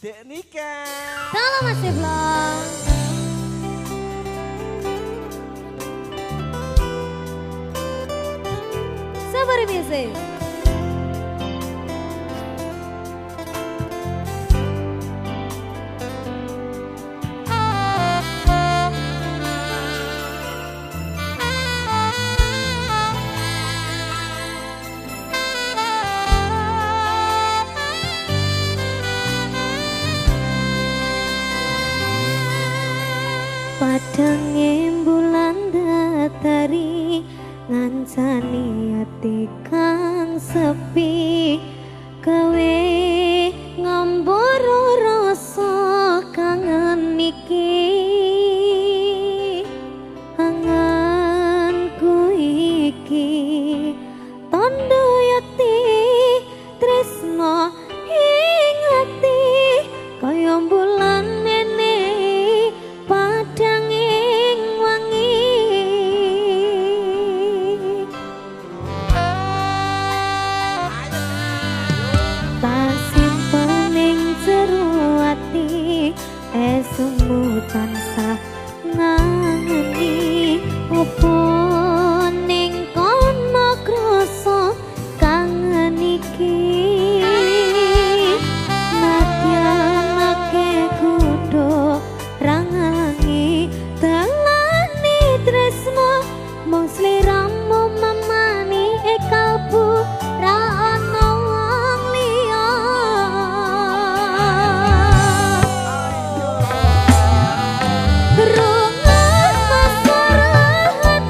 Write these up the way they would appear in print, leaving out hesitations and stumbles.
Dek Nika. Halo Mas Vlog. Sabar biasa. Padange bulan datari ngancani ati kang sepi gawe ngambara rasa kangen iki anganku iki tondo yati tresno ing ati kaya bulan nene padanging wangi tasimpen ning jero ati esmu tansah ngangeni opo ning kono krasa kangen iki nadyanake kudu rangangi dalani tresno mung sliramu mamani kalbu ra ono wong liya rungan masyarakat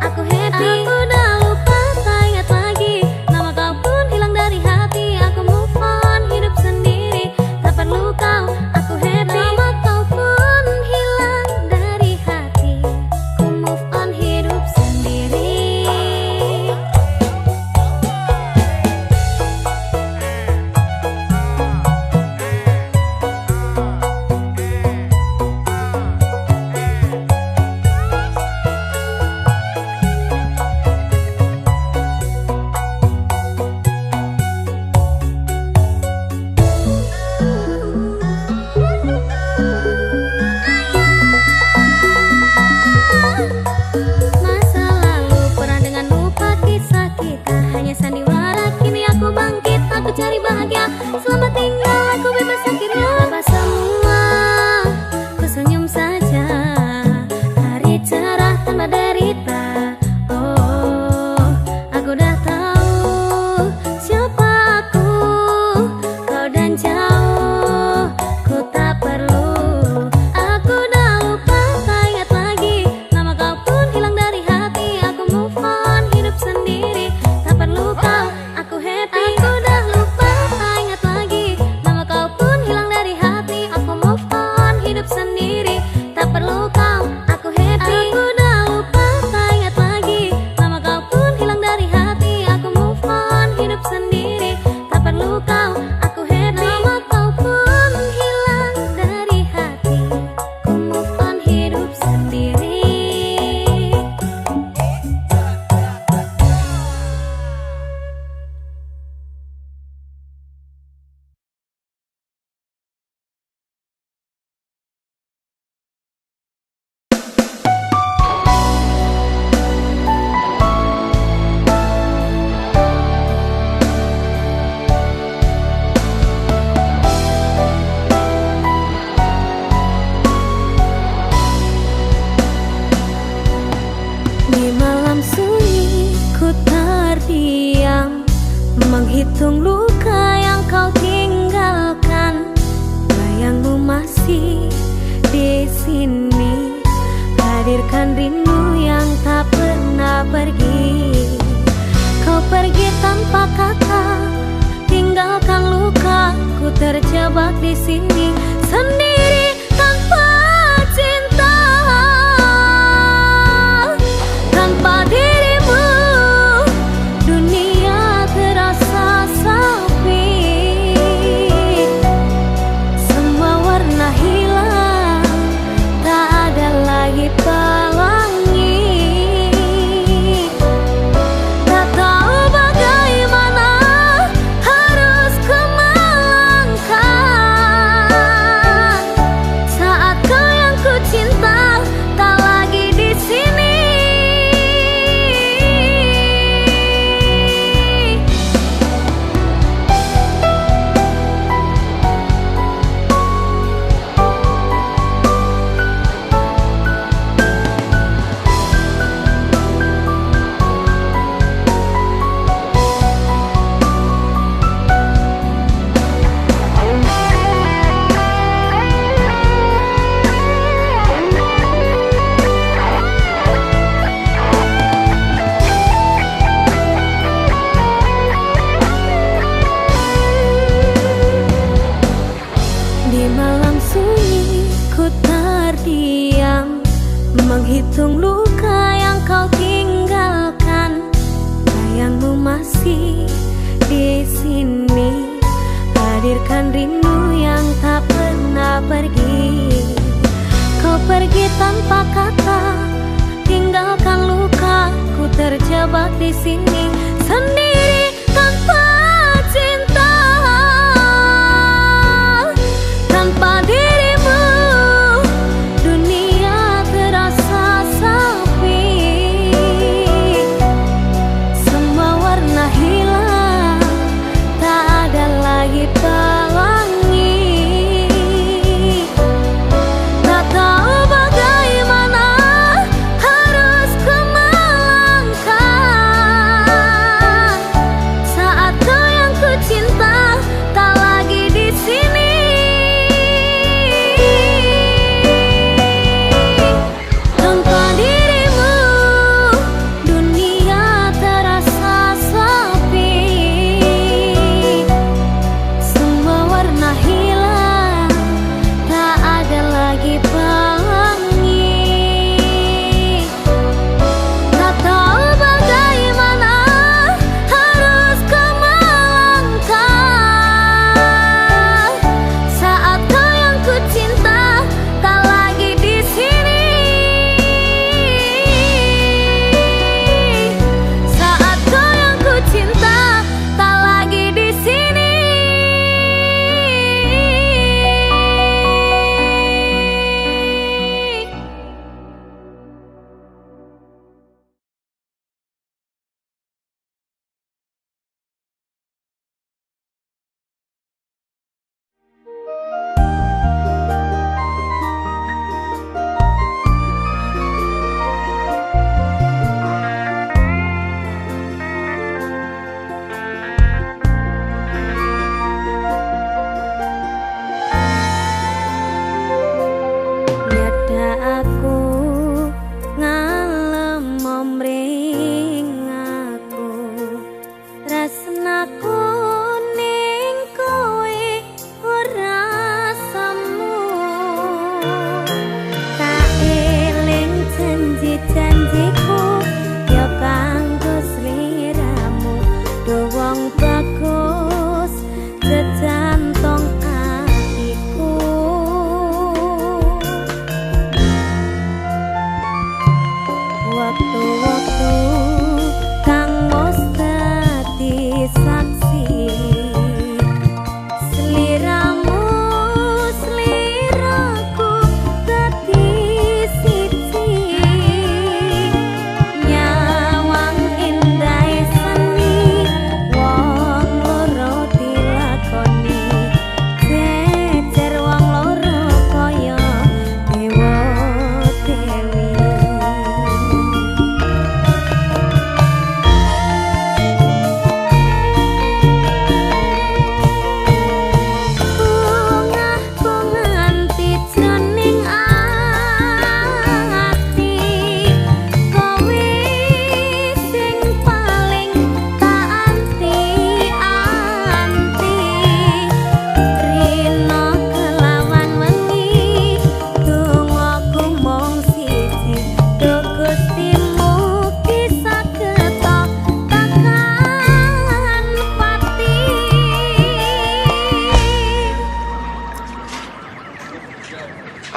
aku happy. Aku udah lupa, tak ingat lagi. Nama kau pun hilang dari hati. Aku move on, hidup sendiri. Tak perlu kau, aku happy. Nama kau pun hilang dari hati. Ku move on, hidup sendiri. Masa lalu pernah dengan lupa kisah kita. Hanya sandiwara, kini aku bangkit. Aku cari bahagia, selamat tinggal, aku bebas akhirnya. Apa semua, ku senyum saja. Hari cerah tanpa derita. Oh, aku udah tahu siapa aku. Kau dan jauh, ku tak perlu. Aku udah lupa, tak ingat lagi. Nama kau pun hilang dari hati. Aku move on, hidup sendiri. Tak perlu kau, aku happy. Aku udah lupa, tak ingat lagi. Nama kau pun hilang dari hati. Aku move on, hidup sendiri. Tak perlu kau, aku happy. Aku udah lupa, tak ingat lagi. Nama kau pun hilang dari hati. Aku move on, hidup sendiri. Tak perlu kau, aku happy. Nama kau pun hilang dari hati. Ku move on, hidup sendiri. Di malam sunyi ku terdiam, menghitung luka yang kau tinggalkan. Bayangmu masih di sini, hadirkan rindu yang tak pernah pergi. Kau pergi tanpa kata, tinggalkan luka. Ku terjebak di sini sendiri tanpa cinta. Tanpa dirimu, dunia terasa sepi. Semua warna hilang, tak ada lagi pelangi. Tak tahu bagaimana harus ku melangkah saat kau yang ku cinta tak lagi di sini. Di malam sunyi ku terdiam, menghitung luka yang kau tinggalkan. Bayangmu masih di sini, hadirkan rindu yang tak pernah pergi. Kau pergi tanpa kata, tinggalkan luka. Ku terjebak di sini sendiri tanpa cinta. Tanpa dirimu, dunia terasa sepi. Semua warna hilang, tak ada lagi pelangi. Tak tahu bagaimana harus ku melangkah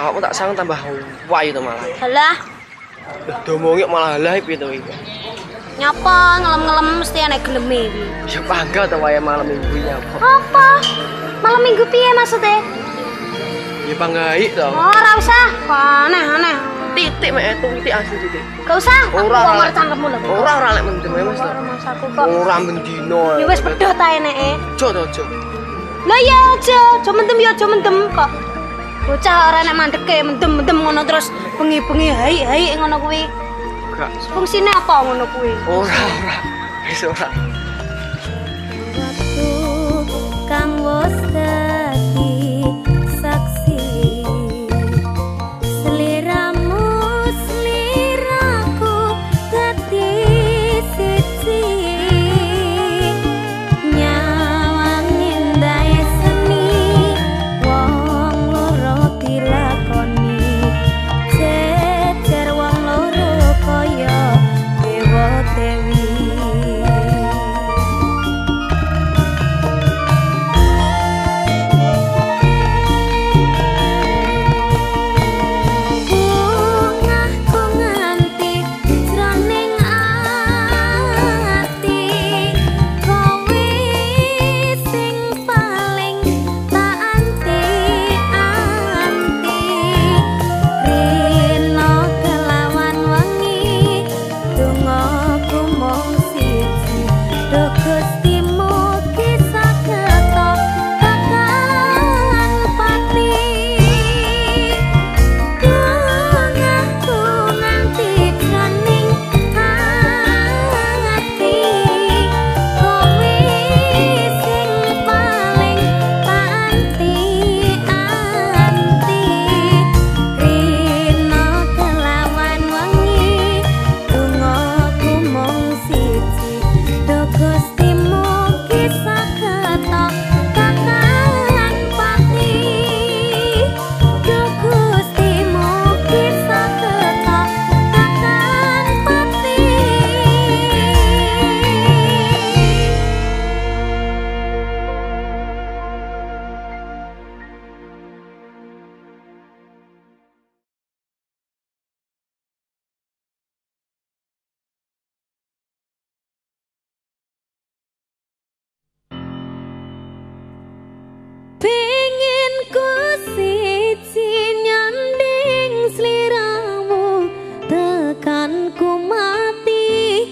Aku tak sang tambah wayu to malah. Halah, Domongi malah halah piye to iki. nyapa ngelem-ngelem mesti ana geleme iki. Ya bangga to wae malam minggu nyapa. Apa? Malam minggu piye maksudnya? Ya banggai to. Oh, ora usah. Aneh-aneh. Titik mek itu titik asli titik. Gak usah. Ora Aku ngomong cangkemmu lho. Ora lek mendem Mas. Ora masaku kok. Ora mendino. Ya wis pedhot ae eneke. Aja. Lah ya aja mendem ya aja mendem kok. Bocah ora nek mandeke mendem-mendem ngono terus bengi-bengi hai-hai ngono kuwi. Enggak. Fungsine apa ngono kuwi? Ora. Wis ora. Waktu kang wis dadi saksi seliramu seliraku dadi siji nyawang indah seni wong loro dilakoni jejer wong loro kaya dewa dewi. Pengen ku siji nyanding sliramu tekan ku mati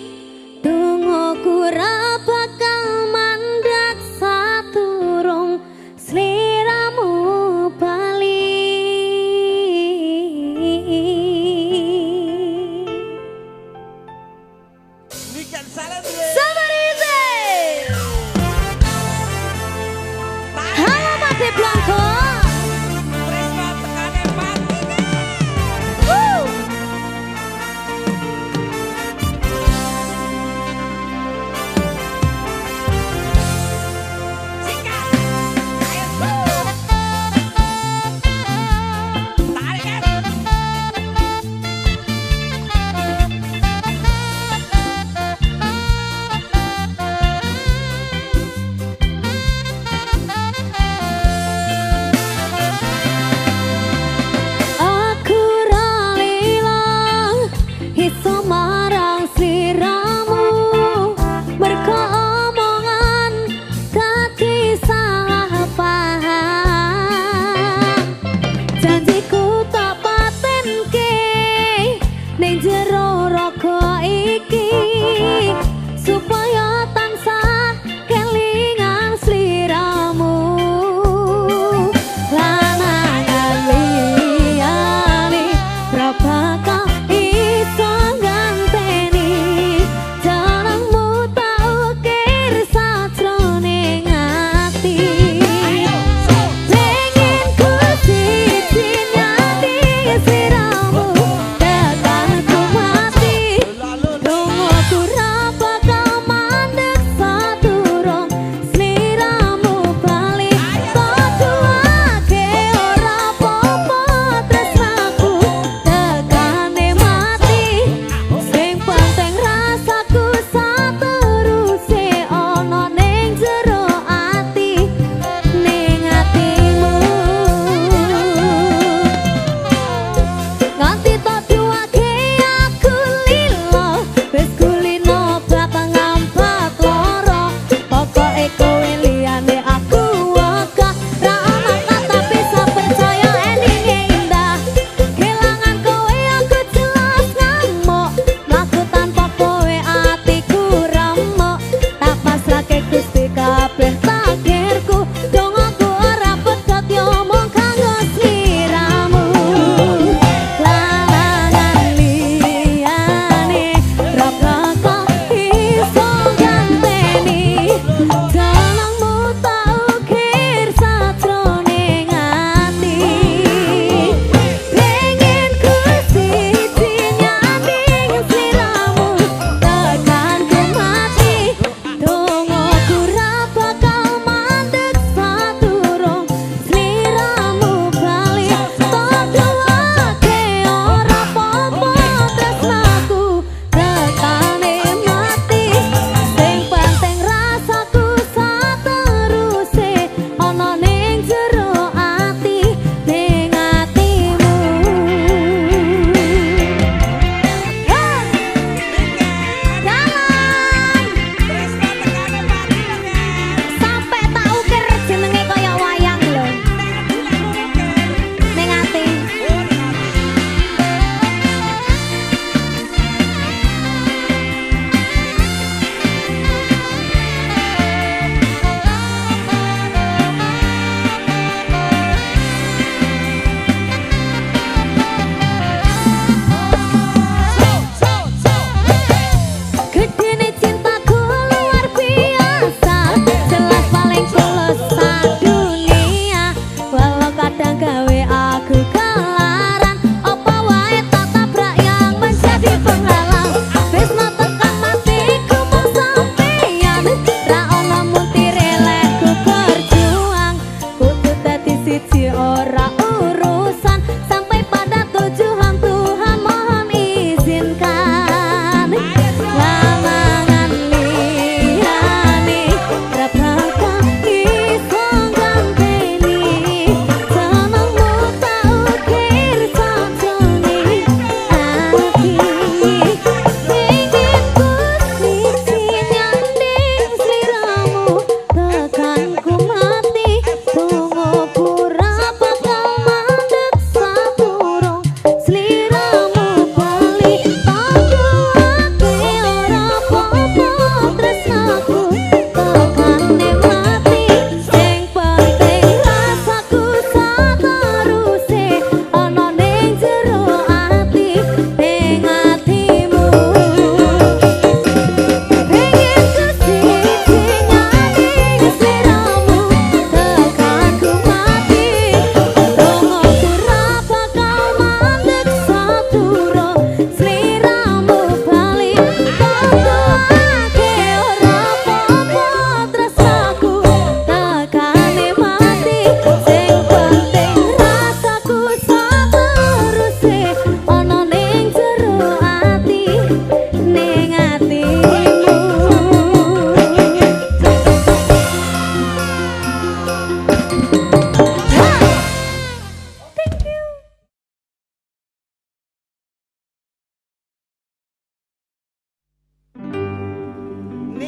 dongoku ra bakal mandek saturung sliramu bali. Blanco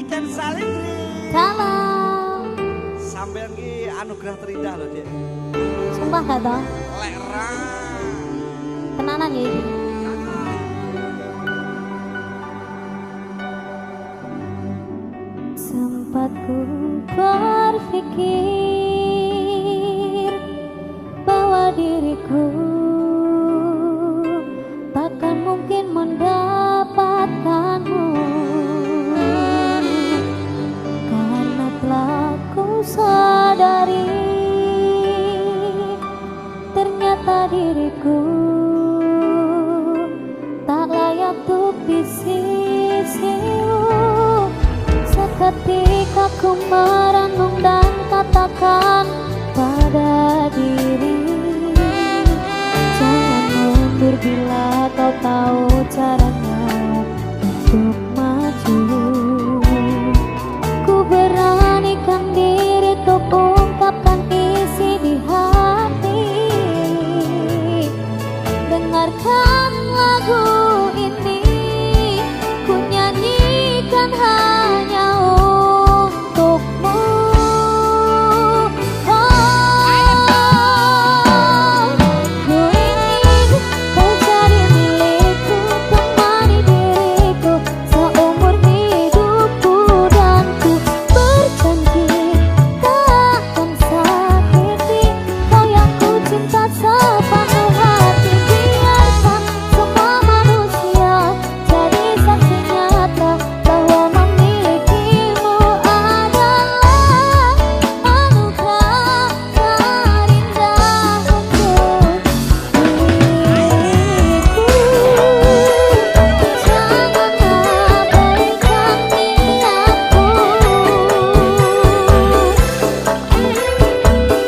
Niken Salindri. Salam. Sampeyan ki anugerah terindah loh, Dek. Sumpah gak toh? Lera. Tenanan ya ini. Sempat ku berpikir bahwa diriku takkan mungkin mendapatkanmu, karena telah ku sadari ternyata diriku tak layak untuk di sisimu. Seketika ku merenung dan katakan pada diri, jangan mundur bila kau tahu caranya untuk maju. Ku beranikan diri untuk ungkapkan isi di hati. Dengarkan lagu ini, ku nyanyikan hanya untukmu. Ku ingin kau jadi milikku, temani diriku seumur hidupku, dan ku berjanji takkan sakiti kau yang ku cinta sepenuh hati. Biarkan semua manusia jadi saksi nyata bahwa memilikimu adalah anugerah terindah untuk diriku. Jangan abaikan niatku,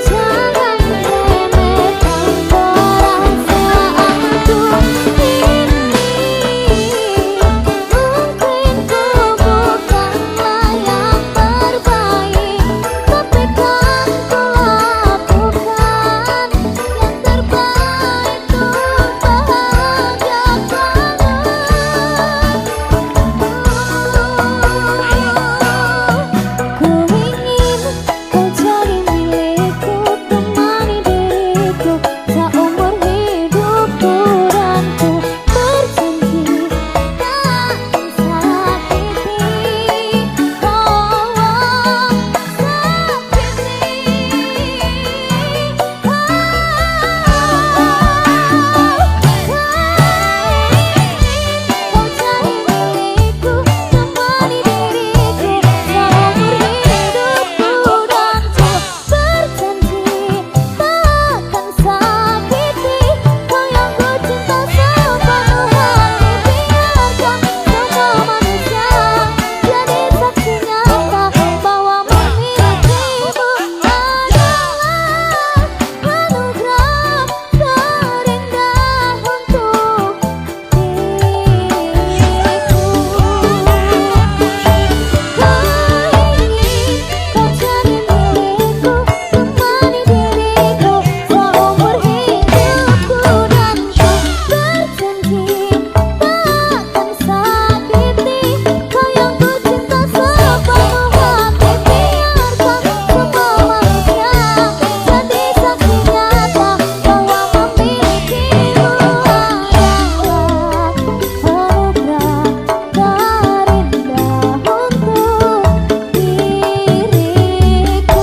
jangan remehkan perasaanku ini. Mungkin ku bukanlah yang terbaik, tapi kan ku lakukan yang terbaik untuk bahagiakanmu. Ku ingin kau jadi milikku, temani diriku seumur hidupku, dan ku berjanji takkan sakiti kau yang ku cinta sepenuh hati. Biarkan semua manusia jadi saksi nyata bahwa memilikimu adalah anugerah terindah untuk diriku. Ku ingin kau jadi milikku, temani diriku seumur hidupku, dan ku berjanji takkan sakiti kau yang ku cinta sepenuh hati. Biarkan semua manusia jadi saksi nyata bahwa memilikimu adalah anugerah terindah untuk diriku.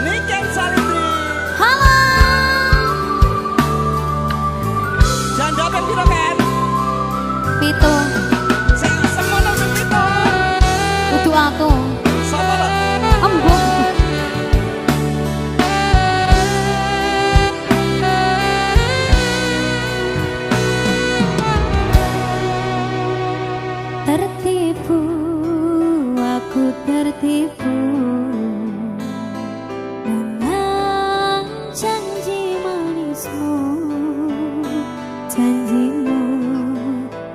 Niken Salindri. Niken Salindri. Halo, Janda apa piro kan? Pitu, Sing semono sing pito. kudu aku. Sapa lho? Embung. Tertipu, aku tertipu dengan janji manismu. Janjimu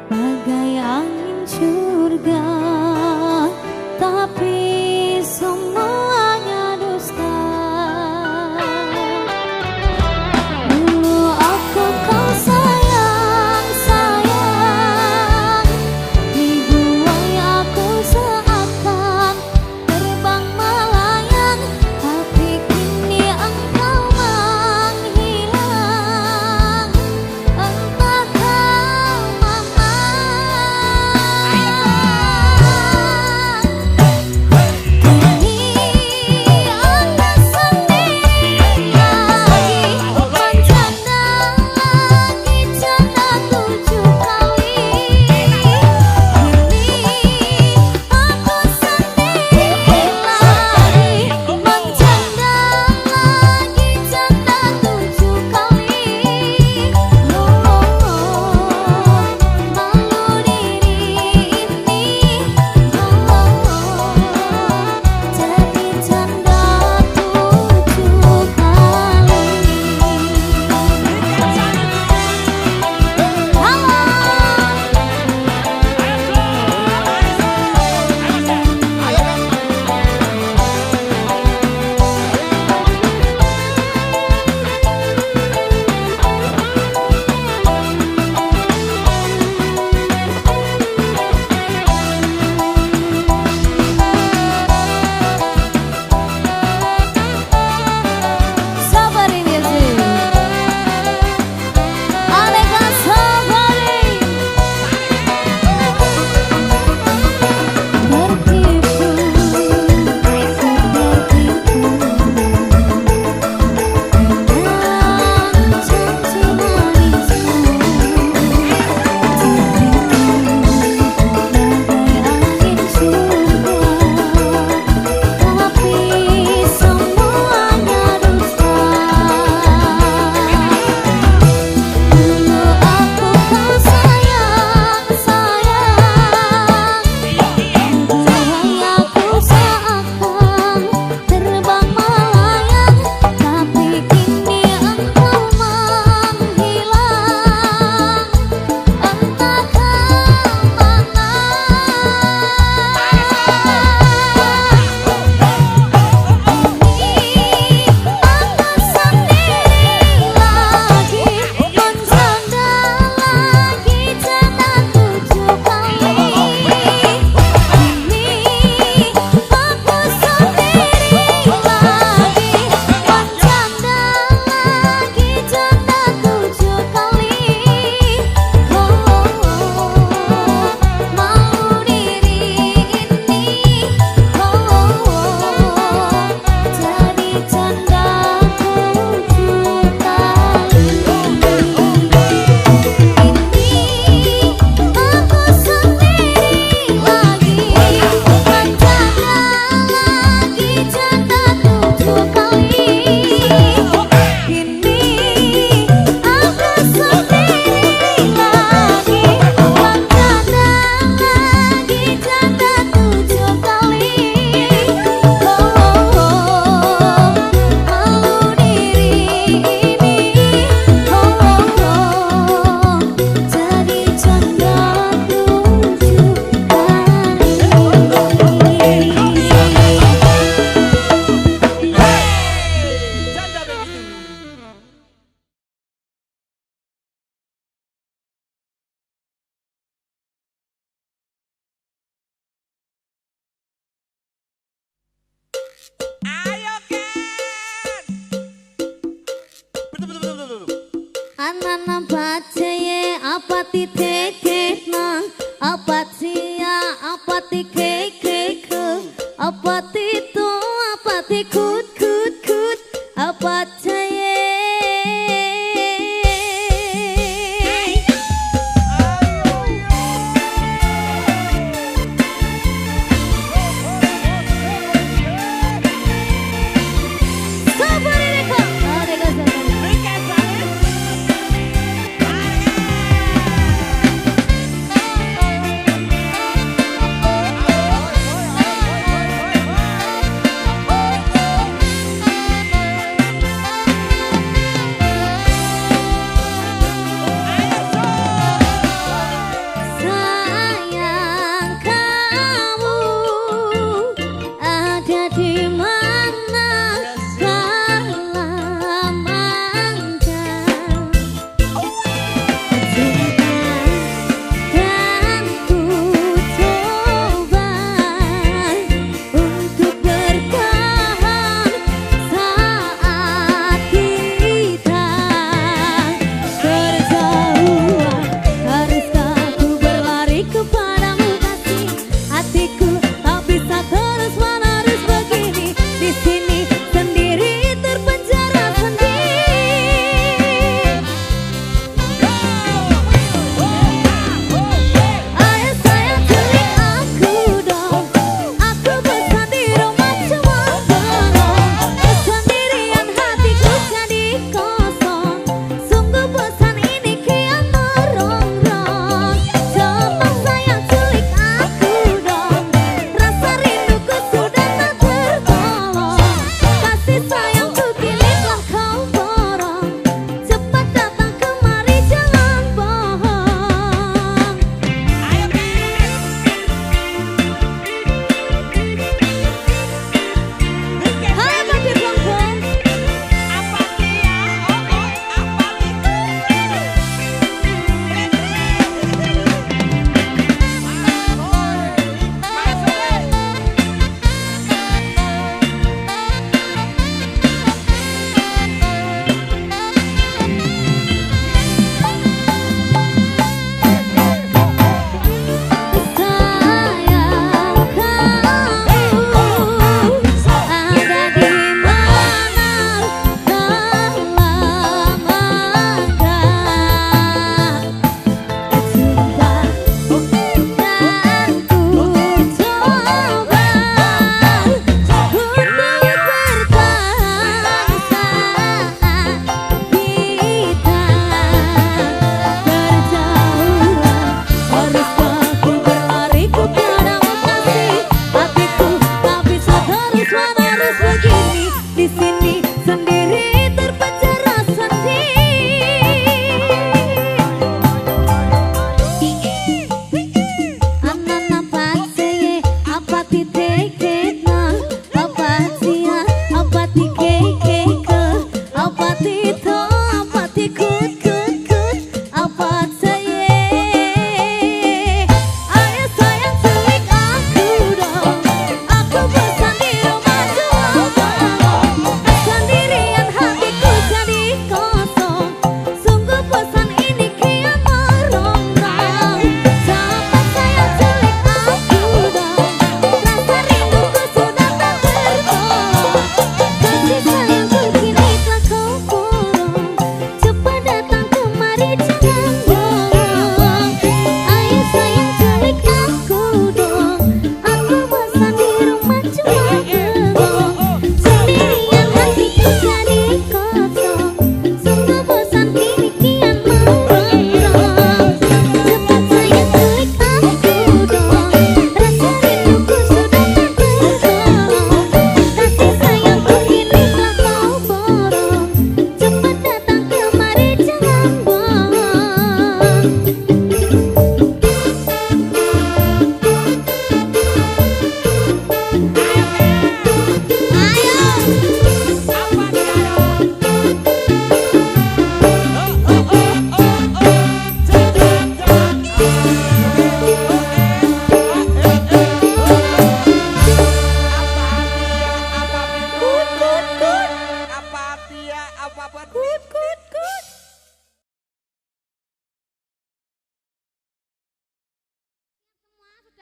bagai Ayo Ken. Betul betul betul betul. Anana bacaye apa titik nang apa tia apa titik apa titu apa tikut kut kut apa caye Sabari deko deko sabari Niken Salim. Ayo.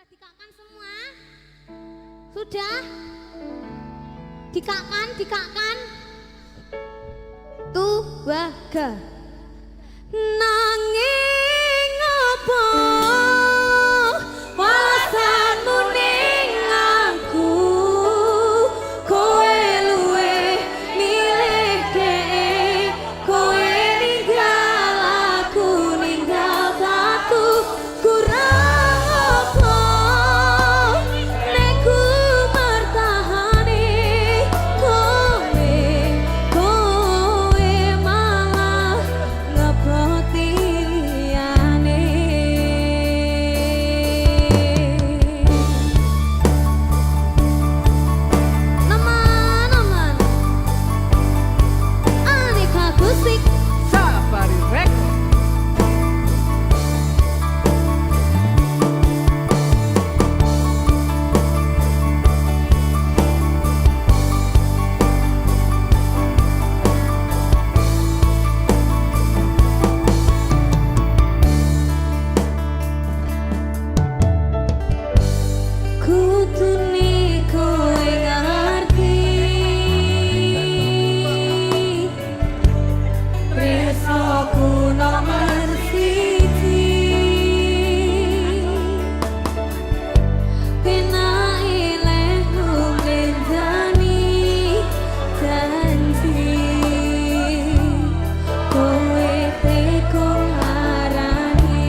sudah dikakkan semua? Sudah? Dikakkan. Tuh, waga. Nanging apa walasanmu ning aku, kowe luwe milih dhek, kowe ninggal aku ninggal batu. Kurang apa nek ku mertahani kowe malah ngepoti liyane. Naman aneka musik Safari Record. kudune kowe ngerti tresnaku nomor siji. Penake lehmu ngendani janji, kowe teko ngarani.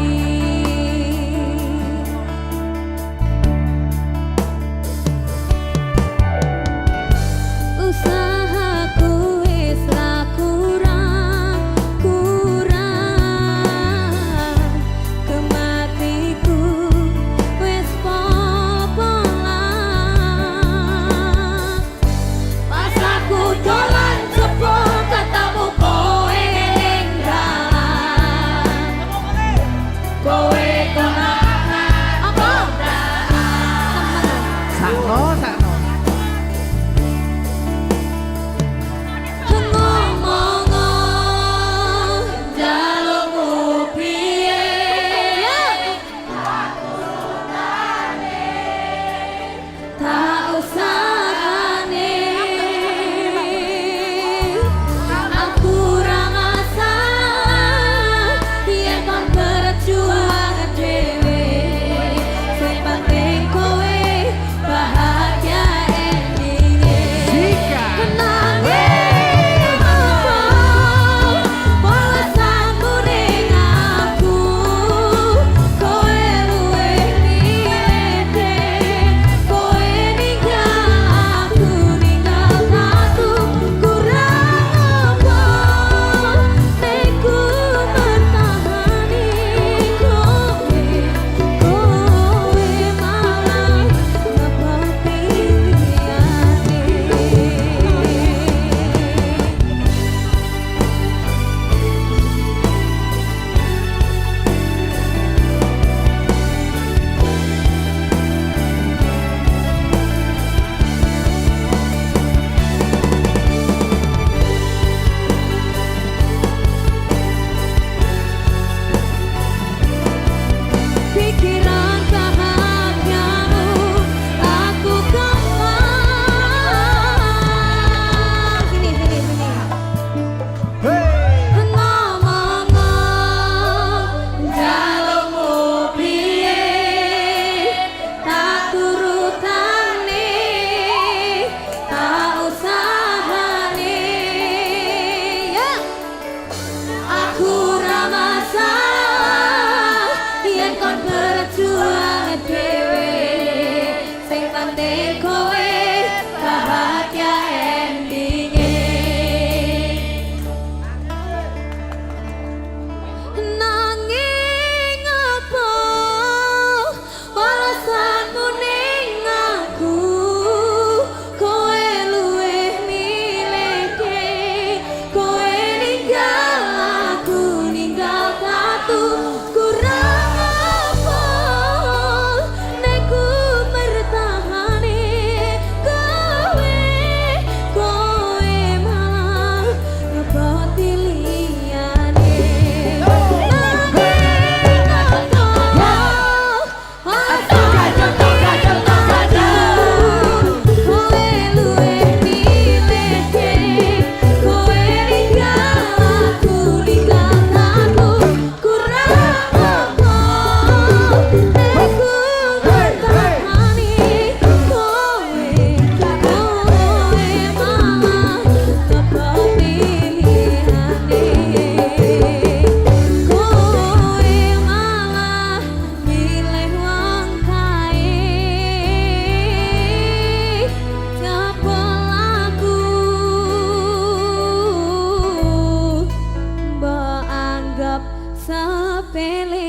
sepele.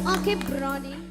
Oke, Brody.